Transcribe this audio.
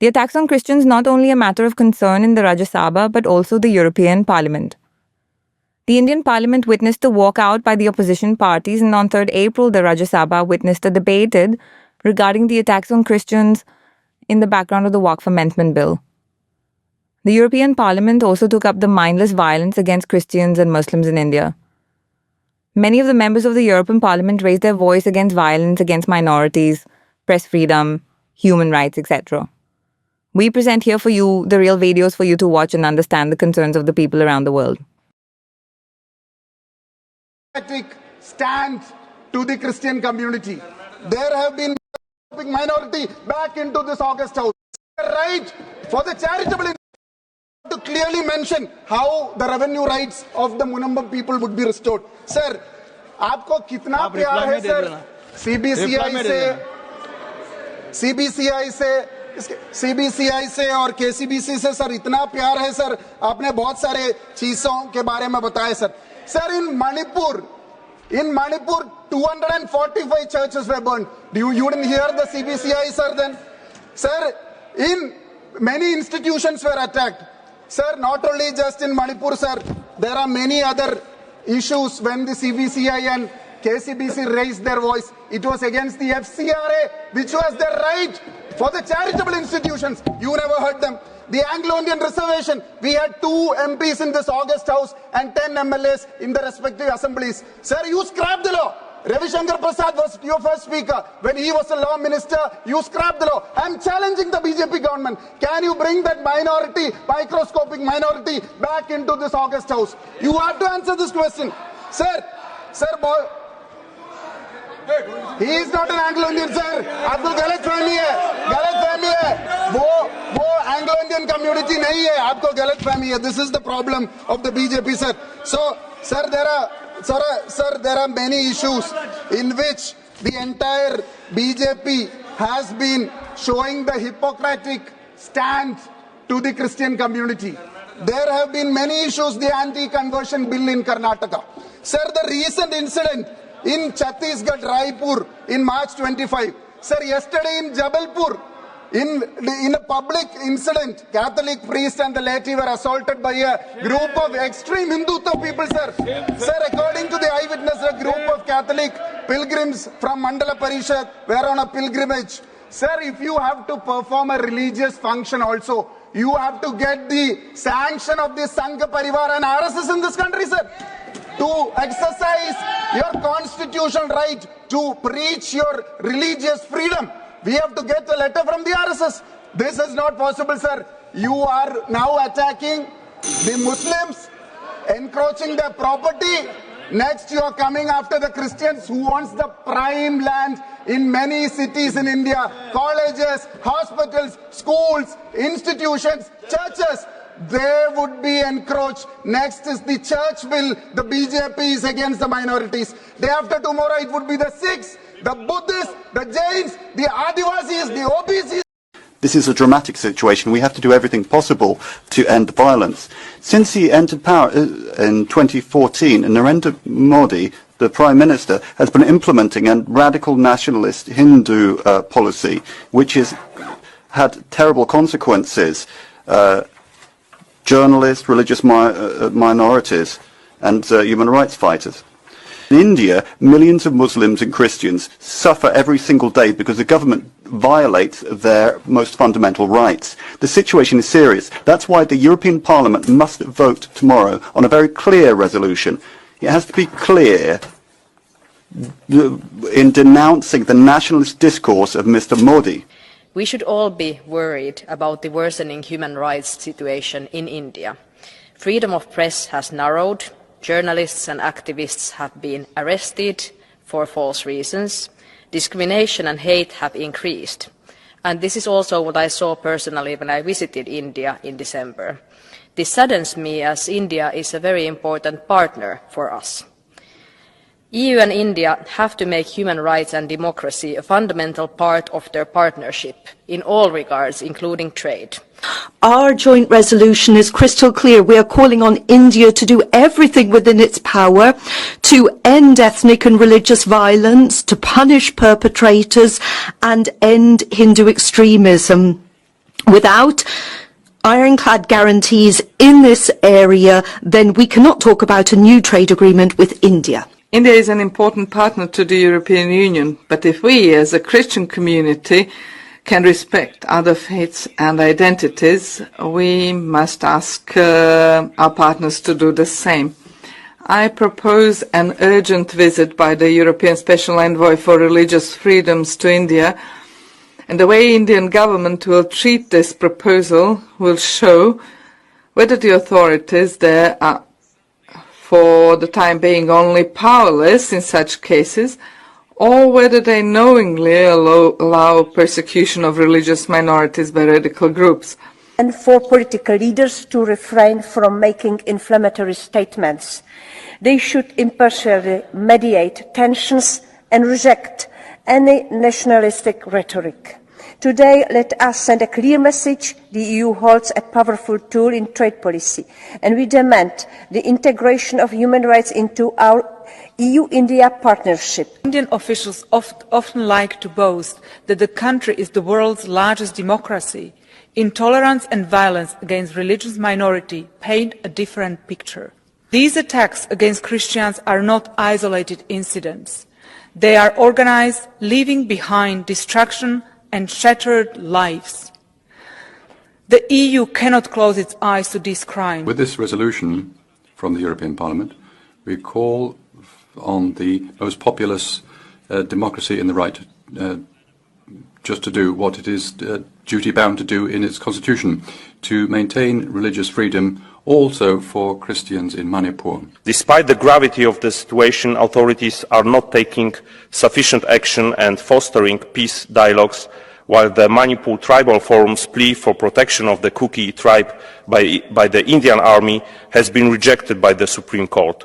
The attacks on Christians not only a matter of concern in the Rajyasabha but also the European Parliament. The Indian Parliament witnessed the walkout by the opposition parties, and on 3rd April, the Rajya Sabha witnessed a debate regarding the attacks on Christians in the background of the Wakf Amentment Bill. The European Parliament also took up the mindless violence against Christians and Muslims in India. Many of the members of the European Parliament raised their voice against violence against minorities, press freedom, human rights, etc. We present here for you the real videos for you to watch and understand the concerns of the people around the world. Stand to the Christian community. There have been minority back into this August House. Right for the charitable to clearly mention how the revenue rights of the Munambam people would be restored. Sir, आपको कितना प्यार है sir? CBCI से और KCBC से sir इतना प्यार है सर. आपने बहुत सारे चीजों के बारे में बताया sir. Sir, in Manipur, 245 churches were burned. You didn't hear the CBCI, sir, then? Sir, in many institutions were attacked. Sir, not only just in Manipur, sir, there are many other issues when the CBCI and KCBC raised their voice. It was against the FCRA, which was the right for the charitable institutions. You never heard them. The Anglo-Indian reservation, we had 2 MPs in this August House and 10 MLAs in the respective assemblies. Sir, you scrapped the law. Ravi Shankar Prasad was your first speaker. When he was a law minister, you scrapped the law. I'm challenging the BJP government. Can you bring that minority, microscopic minority, back into this August House? You have to answer this question. Sir, boy. He is not an Anglo-Indian, sir. आपको गलत फहमी है. वो Anglo-Indian community नहीं है. आपको गलत फहमी है. This is the problem of the BJP, sir. So, sir, there are many issues in which the entire BJP has been showing the Hippocratic stand to the Christian community. There have been many issues. The anti-conversion bill in Karnataka. Sir, the recent incident in Chhattisgarh, Raipur, in March 25. Sir, yesterday in Jabalpur, in a public incident, Catholic priest and the laity were assaulted by a group of extreme Hindutva people, sir. Sir, according to the eyewitness, a group of Catholic pilgrims from Mandala Parishad were on a pilgrimage. Sir, if you have to perform a religious function also, you have to get the sanction of the Sangha Parivar and RSS in this country, sir, to exercise your constitutional right to preach your religious freedom. We have to get a letter from the RSS. This is not possible, sir. You are now attacking the Muslims, encroaching their property. Next, you are coming after the Christians who wants the prime land in many cities in India, colleges, hospitals, schools, institutions, churches. They would be encroached. Next is the church bill. The BJP is against the minorities. Day after tomorrow, it would be the Sikhs, the Buddhists, the Jains, the Adivasis, the OBCs. This is a dramatic situation. We have to do everything possible to end the violence. Since he entered power in 2014, Narendra Modi, the Prime Minister, has been implementing a radical nationalist Hindu policy, which has had terrible consequences. Journalists, religious minorities, and human rights fighters. In India, millions of Muslims and Christians suffer every single day because the government violates their most fundamental rights. The situation is serious. That's why the European Parliament must vote tomorrow on a very clear resolution. It has to be clear in denouncing the nationalist discourse of Mr. Modi. We should all be worried about the worsening human rights situation in India. Freedom of press has narrowed. Journalists and activists have been arrested for false reasons. Discrimination and hate have increased. And this is also what I saw personally when I visited India in December. This saddens me as India is a very important partner for us. EU and India have to make human rights and democracy a fundamental part of their partnership in all regards, including trade. Our joint resolution is crystal clear. We are calling on India to do everything within its power to end ethnic and religious violence, to punish perpetrators and end Hindu extremism. Without ironclad guarantees in this area, then we cannot talk about a new trade agreement with India. India is an important partner to the European Union, but if we as a Christian community can respect other faiths and identities, we must ask our partners to do the same. I propose an urgent visit by the European Special Envoy for Religious Freedoms to India, and the way Indian government will treat this proposal will show whether the authorities there are, for the time being, only powerless in such cases, or whether they knowingly allow persecution of religious minorities by radical groups. And for political leaders to refrain from making inflammatory statements. They should impartially mediate tensions and reject any nationalistic rhetoric. Today, let us send a clear message. The EU holds a powerful tool in trade policy, and we demand the integration of human rights into our EU-India partnership. Indian officials often like to boast that the country is the world's largest democracy. Intolerance and violence against religious minority paint a different picture. These attacks against Christians are not isolated incidents. They are organized, leaving behind destruction and shattered lives. The EU cannot close its eyes to these crimes. With this resolution from the European Parliament, we call on the most populous democracy in the right just to do what it is duty-bound to do in its constitution, to maintain religious freedom also for Christians in Manipur. Despite the gravity of the situation, authorities are not taking sufficient action and fostering peace dialogues, while the Manipur Tribal Forum's plea for protection of the Kuki tribe by the Indian Army has been rejected by the Supreme Court.